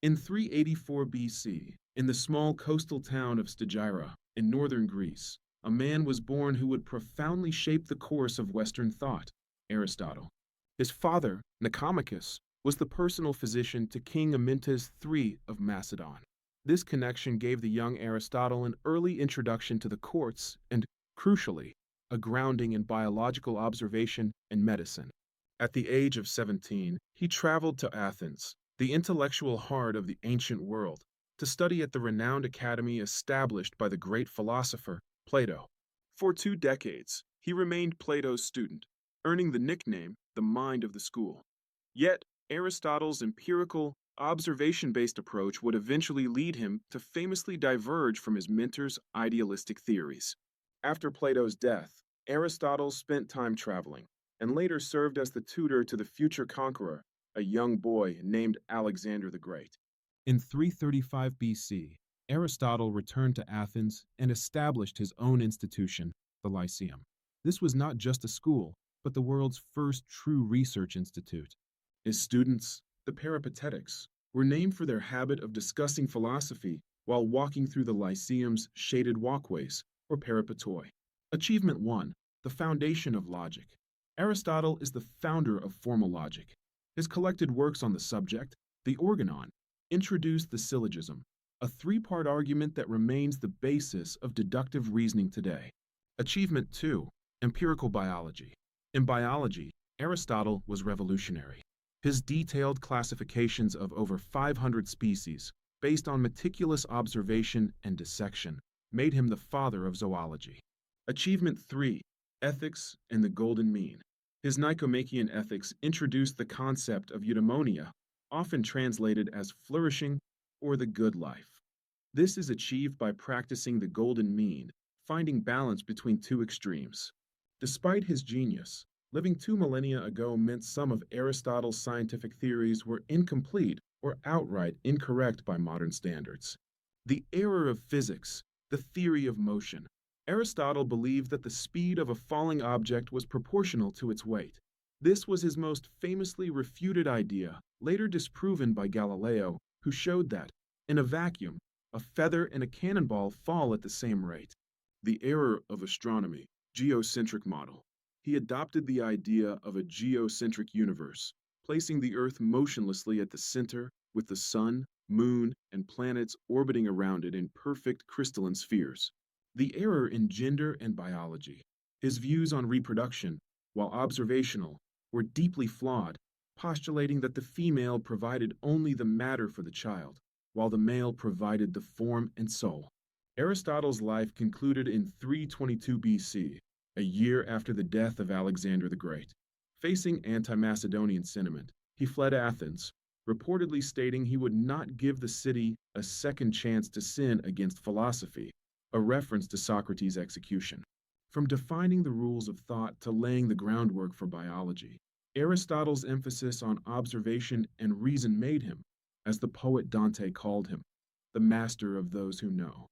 In 384 BC, in the small coastal town of Stagira, in northern Greece, a man was born who would profoundly shape the course of Western thought, Aristotle. His father, Nicomachus, was the personal physician to King Amyntas III of Macedon. This connection gave the young Aristotle an early introduction to the courts and, crucially, a grounding in biological observation and medicine. At the age of 17, he traveled to Athens, the intellectual heart of the ancient world, to study at the renowned academy established by the great philosopher Plato. For 2 decades, he remained Plato's student, earning the nickname the mind of the school. Yet, Aristotle's empirical, observation-based approach would eventually lead him to famously diverge from his mentor's idealistic theories. After Plato's death, Aristotle spent time traveling, and later served as the tutor to the future conqueror, a young boy named Alexander the Great. In 335 BC, Aristotle returned to Athens and established his own institution, the Lyceum. This was not just a school, but the world's first true research institute. His students, the Peripatetics, were named for their habit of discussing philosophy while walking through the Lyceum's shaded walkways, or peripatoi. Achievement 1. The foundation of logic. Aristotle is the founder of formal logic. His collected works on the subject, the Organon, introduced the syllogism, a three-part argument that remains the basis of deductive reasoning today. Achievement 2. Empirical biology. In biology, Aristotle was revolutionary. His detailed classifications of over 500 species, based on meticulous observation and dissection, made him the father of zoology. Achievement 3. Ethics and the golden mean. His Nicomachean Ethics introduced the concept of eudaimonia, often translated as flourishing or the good life. This is achieved by practicing the golden mean, finding balance between two extremes. Despite his genius, living 2 millennia ago meant some of Aristotle's scientific theories were incomplete or outright incorrect by modern standards. The error of physics, the theory of motion. Aristotle believed that the speed of a falling object was proportional to its weight. This was his most famously refuted idea, later disproven by Galileo, who showed that, in a vacuum, a feather and a cannonball fall at the same rate. The error of astronomy, geocentric model. He adopted the idea of a geocentric universe, placing the Earth motionlessly at the center, with the sun, moon, and planets orbiting around it in perfect crystalline spheres. The error in gender and biology. His views on reproduction, while observational, were deeply flawed, postulating that the female provided only the matter for the child, while the male provided the form and soul. Aristotle's life concluded in 322 BC, a year after the death of Alexander the Great. Facing anti-Macedonian sentiment, he fled Athens, reportedly stating he would not give the city a second chance to sin against philosophy, a reference to Socrates' execution. From defining the rules of thought to laying the groundwork for biology, Aristotle's emphasis on observation and reason made him, as the poet Dante called him, the master of those who know.